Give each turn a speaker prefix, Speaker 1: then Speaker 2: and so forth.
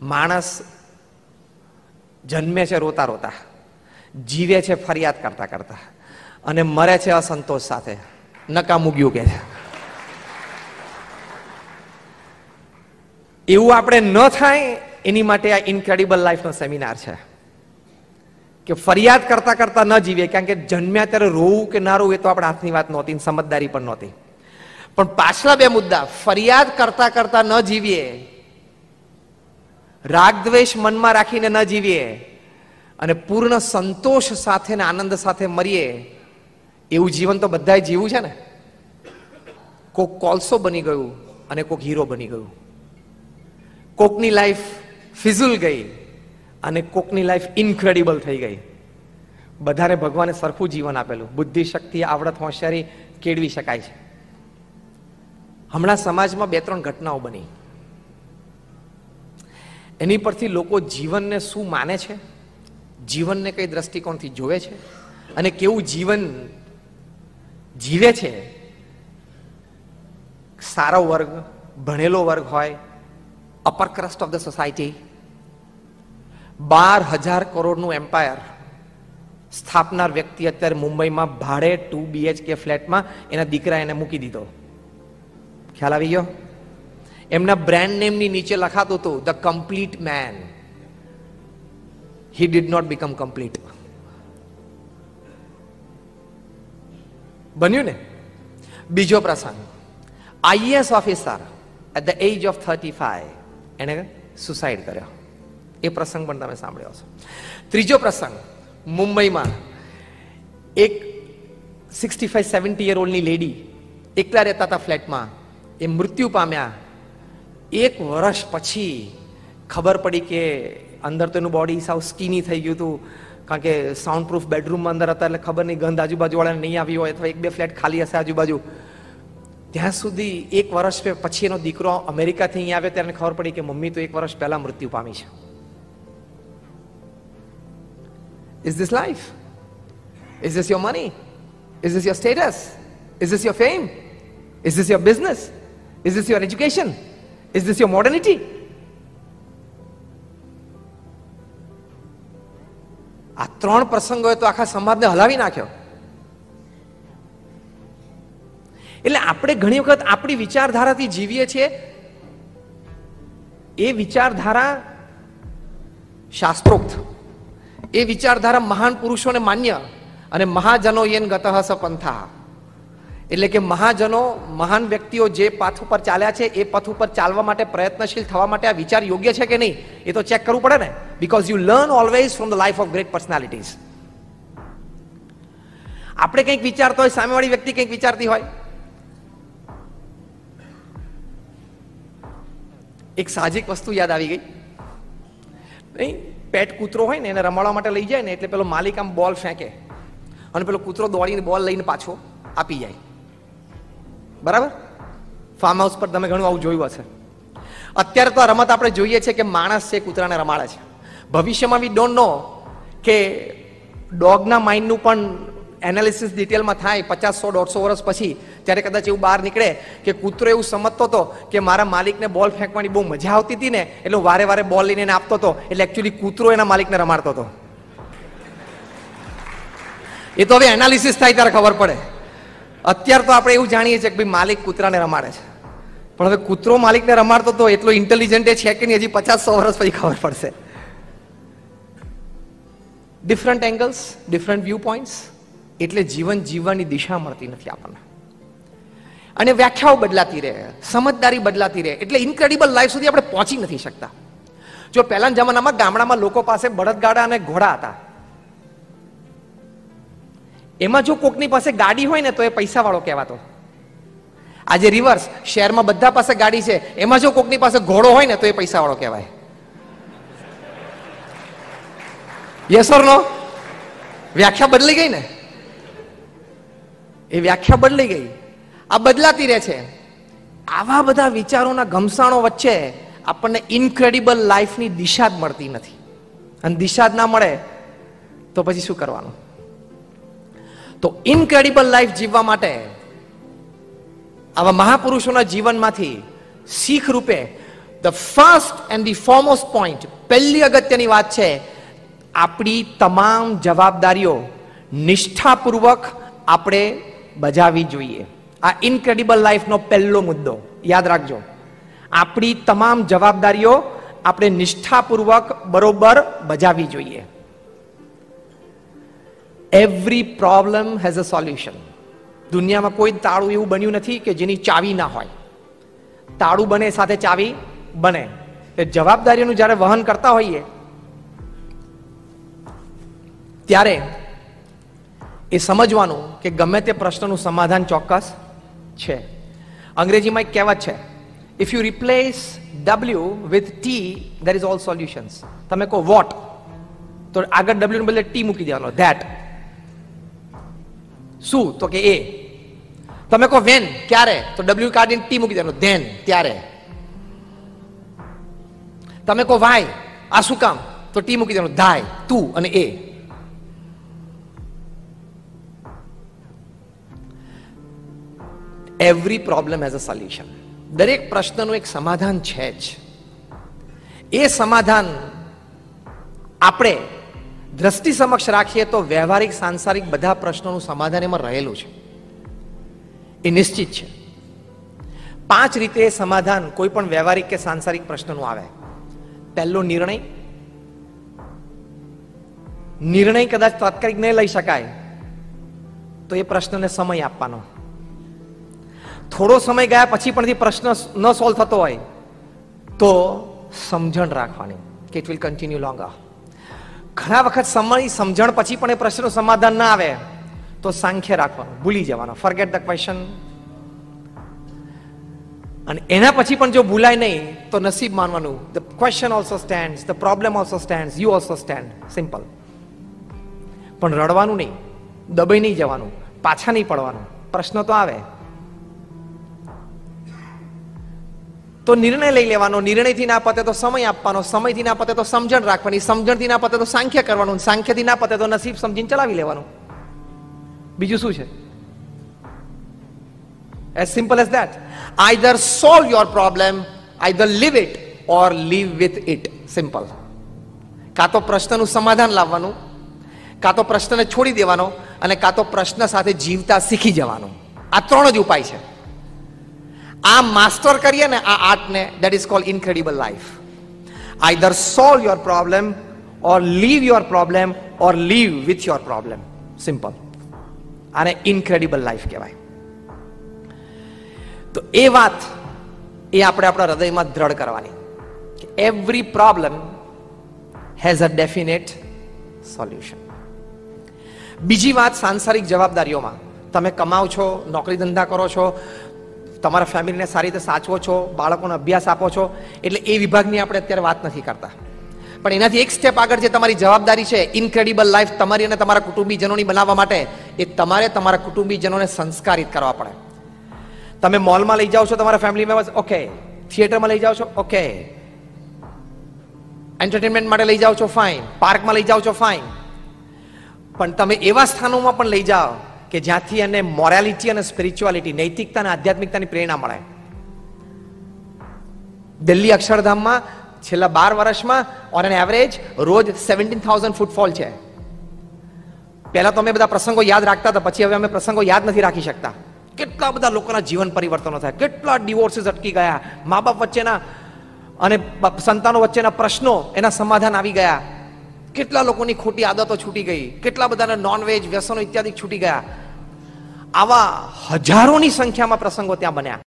Speaker 1: માણસ જન્મે છે રોતા રોતા, જીવે છે ફરિયાદ કરતા કરતા, અને મરે છે અસંતોષ સાથે. નકામું ગયું કે છે. એવું આપણે ન થાય એની માટે આ ઇનક્રેડિબલ લાઈફનો સેમિનાર છે કે ફરિયાદ કરતા કરતા ન જીવીએ. કારણ કે જન્મ્યા ત્યારે રોવું કે ના રોવું એ તો આપણા હાથની વાત નહોતી, સમજદારી પણ નહોતી. પણ પાછલા બે મુદ્દા, ફરિયાદ કરતા કરતા ન જીવીએ, રાગ દ્વેષ મનમાં રાખીને ન જીવીએ, અને પૂર્ણ સંતોષ સાથે ને આનંદ સાથે મરીએ, એવું જીવન તો બધાએ જીવું છે ને. કોક કોલસો બની ગયું અને કોક હીરો બની ગયું. કોકની લાઈફ ફિઝુલ ગઈ અને કોકની લાઈફ ઇનક્રેડિબલ થઈ ગઈ. બધાને ભગવાને સરખું જીવન આપેલું. બુદ્ધિ, શક્તિ, આવડત, હોશિયારી કેળવી શકાય છે. હમણાં સમાજમાં 2-3 ઘટનાઓ બની, એની પરથી લોકો જીવનને શું માને છે, જીવનને કઈ દ્રષ્ટિકોણથી જોવે છે, અને કેવું જીવન જીવે છે. સારો વર્ગ, ભણેલો વર્ગ હોય, upper crust of the society, 12,000 કરોડનું એમ્પાયર સ્થાપનાર વ્યક્તિ અત્યારે મુંબઈમાં ભાડે 2 BHK ફ્લેટમાં એના દીકરા એને મૂકી દીધો. ખ્યાલ આવી ગયો? એમના બ્રાન્ડ નેમની નીચે લખાતું હતું the complete man. He did not become complete. બન્યું ને? બીજો પ્રસંગ, IAS officer at the age of 35 એને સુસાઇડ કર્યો. એ પ્રસંગ પણ તમે સાંભળ્યો હશો. ત્રીજો પ્રસંગ, મુંબઈમાં એક 65-70 યર ઓલ્ડની લેડી એકલા રહેતા હતા ફ્લેટમાં, એ મૃત્યુ પામ્યા. 1 વર્ષ પછી ખબર પડી કે અંદર તો એનું બોડી સાવ સ્કીની થઈ ગયું હતું, કારણ કે સાઉન્ડ પ્રૂફ બેડરૂમમાં અંદર હતા, એટલે ખબર નહીં ગંધ આજુબાજુવાળાને નહીં આવી હોય, અથવા 1-2 ફ્લેટ ખાલી હશે આજુબાજુ. ત્યાં સુધી 1 વર્ષ પછી એનો દીકરો અમેરિકાથી અહીંયા આવ્યો ત્યારે ખબર પડી કે મમ્મી તો 1 વર્ષ પહેલા મૃત્યુ પામી છે. Is this life? Is this your money? Is this your status? Is this your fame? Is this your business? Is this your education? Is this your modernity? આ 3 પ્રસંગોએ તો આખા સમાજને હલાવી નાખ્યો. એટલે આપણે ઘણી વખત આપણી વિચારધારાથી જીવીએ છીએ. એ વિચારધારા શાસ્ત્રોક્ત, એ વિચારધારા મહાન પુરુષોને માન્ય, અને મહાજનો યેન ગતઃ સ પંથા, એટલે કે મહાજનો, મહાન વ્યક્તિઓ જે પથ ઉપર ચાલ્યા છે એ પથ ઉપર ચાલવા માટે પ્રયત્નશીલ થવા માટે આ વિચાર યોગ્ય છે કે નહીં એ તો ચેક કરવું પડે ને. Because you learn always from the life of great personalities. આપણે કંઈક વિચારતા હોય, સામેવાળી વ્યક્તિ કંઈક વિચારતી હોય. એક સાહજિક વસ્તુ યાદ આવી ગઈ. નહીં, પેટ કૂતરો હોય ને એને રમાડવા માટે લઈ જાય ને એટલે પેલો માલિક આમ બોલ ફેંકે અને પેલો કૂતરો દોડીને બોલ લઈને પાછો આપી જાય. બરાબર? ફાર્મ હાઉસ પર તમે ઘણું આવું જોયું હશે. અત્યારે તો આ રમત આપણે જોઈએ છે કે માણસ છે કૂતરાને રમાડે છે. ભવિષ્યમાં વી ડોન્ટ નો કે ડોગના માઇન્ડનું પણ એનાલિસિસ ડિટેલમાં થાય 50-100-150 વર્ષ પછી, ત્યારે કદાચ એવું બહાર નીકળે કે કૂતરો એવું સમજતો હતો કે મારા માલિકને બોલ ફેંકવાની બહુ મજા આવતી હતી ને એટલે વારે વારે બોલ લઈને એને આપતો હતો, એટલે એકચ્યુઅલી કૂતરો એના માલિકને રમાડતો હતો. એ તો હવે એનાલિસિસ થાય ત્યારે ખબર પડે. અત્યારે તો આપણે એવું જાણીએ છીએ કે ભાઈ માલિક કૂતરાને રમાડે છે, પણ હવે કૂતરો માલિકને રમાડતો હતો એટલો ઇન્ટેલિજન્ટ છે કે નહીં હજી 50-100 વર્ષ પછી ખબર પડશે. Different angles, different view points, એટલે જીવન જીવવાની દિશા મળતી નથી આપણને. અને વ્યાખ્યાઓ બદલાતી રહે, સમજદારી બદલાતી રહે, એટલે ઇનક્રેડિબલ લાઈફ સુધી આપણે પહોંચી નથી શકતા. જો પહેલાના જમાનામાં ગામડામાં લોકો પાસે બળદગાડા અને ઘોડા હતા, એમાં જો કોકની પાસે ગાડી હોય ને તો એ પૈસા વાળો કહેવાતો. આજે રિવર્સ, શહેરમાં બધા પાસે ગાડી છે, એમાં જો કોકની પાસે ઘોડો હોય ને તો એ પૈસા વાળો કહેવાય. યસ ઓર નો? વ્યાખ્યા બદલી ગઈ ને? એ વ્યાખ્યા બદલી ગઈ. આ બદલાતી રહે છે. આવા બધા વિચારોના ઘમસાણો વચ્ચે આપણને ઇનક્રેડિબલ લાઈફની દિશા જ મળતી નથી. અને દિશા જ ના મળે તો પછી શું કરવાનું? તો ઇનક્રેડિબલ લાઈફ જીવવા માટે આવા મહાપુરુષોના જીવનમાંથી શીખ રૂપે the the first and the foremost point, પહેલી અગત્યની વાત છે, આપણી તમામ જવાબદારીઓ નિષ્ઠાપૂર્વક આપણે બજાવવી જોઈએ. આ ઇનક્રેડિબલ લાઈફનો પહેલો મુદ્દો યાદ રાખજો. આપણી તમામ જવાબદારીઓ આપણે નિષ્ઠાપૂર્વક બરોબર બજાવવી જોઈએ. Every problem has a solution. દુનિયામાં કોઈ તાળું એવું બન્યું નથી કે જેની ચાવી ના હોય. તાળું બને સાથે ચાવી બને. એ જવાબદારીઓનું જ્યારે વહન કરતા હોઈએ ત્યારે એ સમજવાનું કે ગમે તે પ્રશ્નનું સમાધાન ચોક્કસ છે. અંગ્રેજીમાં એક કહેવત છે, if you replace W with T, there is all solutions. તમે કહો વોટ, તો આગળ W ને બદલે T મૂકી દેવાનો, ધેટ. શું, તો કે એ. તમે કહો વેન, ક્યારે, તો W કાઢીને T મૂકી દેવાનો, ધેન, ત્યારે. તમે કહો વાય, આ શું કામ, તો T મૂકી દેવાનો, ધાય, તું અને એ. Every problem has a solution. દરેક પ્રશ્નનું એક સમાધાન છે જ. એ સમાધાન આપણે દ્રષ્ટિ સમક્ષ રાખીએ તો વ્યવહારિક સાંસારિક બધા પ્રશ્નોનું સમાધાન એમાં રહેલું છે, એ નિશ્ચિત છે. 5 રીતે સમાધાન કોઈ પણ વ્યવહારિક કે સાંસારિક પ્રશ્નનું આવે. પહેલો, નિર્ણય કદાચ તાત્કાલિક નહીં લઈ શકાય તો એ પ્રશ્નને સમય આપવાનો. થોડો સમય ગયા પછી પણ પ્રશ્ન ન સોલ્વ થતો હોય તો સમજણ રાખવાની કે ઇટ વિલ કન્ટિન્યુ લોંગર. ઘણા વખત સમજણ પછી પણ એ પ્રશ્નનું સમાધાન ના આવે તો સાંખ્ય રાખવાનું, ભૂલી જવાનો, ફોરગેટ ધ ક્વેશ્ચન. અને એના પછી પણ જો ભૂલાય નહીં તો નસીબ માનવાનું, the question also stands, the problem also stands, you also stand. Simple. પણ રડવાનું નહીં, દબાઈ નહીં જવાનું, પાછા નહીં પડવાનું. પ્રશ્ન તો આવે તો નિર્ણય લઈ લેવાનો, નિર્ણયથી ના પતે તો સમય આપવાનો, સમયથી ના પતે તો સમજણ રાખવાની, સમજણથી ના પતે તો સાંખ્ય કરવાનું, સાંખ્યથી ના પતે તો નસીબ સમજીને ચલાવી લેવાનું. બીજું શું છે? As simple as that. Either solve your problem, either live it or live with it. Simple. કાં તો પ્રશ્નનું સમાધાન લાવવાનું, કાં તો પ્રશ્નને છોડી દેવાનો, અને કાં તો પ્રશ્ન સાથે જીવતા શીખી જવાનું. આ 3 જ ઉપાય છે. આ માસ્ટર કરીએ ને આ આર્ટને, that is called incredible life. Either solve your problem or leave your problem or live with your problem. Simple. આને incredible life કહેવાય. તો એ વાત એ આપણે આપણા હૃદયમાં દ્રઢ કરવાની કે every problem has a definite solution. બીજી વાત, સાંસારિક જવાબદારીઓમાં તમે કમાઓ છો, નોકરી ધંધા કરો છો, તમારા ફેમિલીને સારી રીતે સાચવો છો, બાળકોને અભ્યાસ આપો છો, એટલે એ વિભાગની આપણે અત્યારે વાત નથી કરતા. પણ એનાથી એક સ્ટેપ આગળ જે તમારી જવાબદારી છે, ઇનક્રેડિબલ લાઈફ તમારી અને તમારા કુટુંબીજનોની બનાવવા માટે, એ તમારે તમારા કુટુંબીજનોને સંસ્કારિત કરવા પડે. તમે મોલમાં લઈ જાઓ છો તમારા ફેમિલી મેમ્બર્સ, ઓકે. થિયેટરમાં લઈ જાઓ છો, ઓકે. એન્ટરટેનમેન્ટ માટે લઈ જાઓ છો, ફાઇન. પાર્કમાં લઈ જાઓ છો, ફાઇન. પણ તમે એવા સ્થાનોમાં પણ લઈ જાઓ કે જ્યાંથી એને મોરાલિટી અને સ્પિરિચ્યુઆલિટી, નૈતિકતા અને આધ્યાત્મિકતાની પ્રેરણા મળે. દિલ્હી અક્ષરધામમાં છેલ્લા 12 વર્ષમાં ઓન એન એવરેજ રોજ 17,000 ફૂટફોલ છે. પહેલા તો અમે બધા પ્રસંગો યાદ રાખતા હતા, પછી હવે અમે પ્રસંગો યાદ નથી રાખી શકતા. કેટલા બધા લોકોના જીવન પરિવર્તનો થયા, કેટલા ડિવોર્સીસ અટકી ગયા, મા બાપ વચ્ચેના અને સંતાનો વચ્ચેના પ્રશ્નો એના સમાધાન આવી ગયા, કેટલા લોકોની ખોટી આદતો છૂટી ગઈ, કેટલા બધાના નોનવેજ વ્યસનો ઇત્યાદિ છૂટી ગયા. આવા હજારોની સંખ્યામાં પ્રસંગો ત્યાં બન્યા.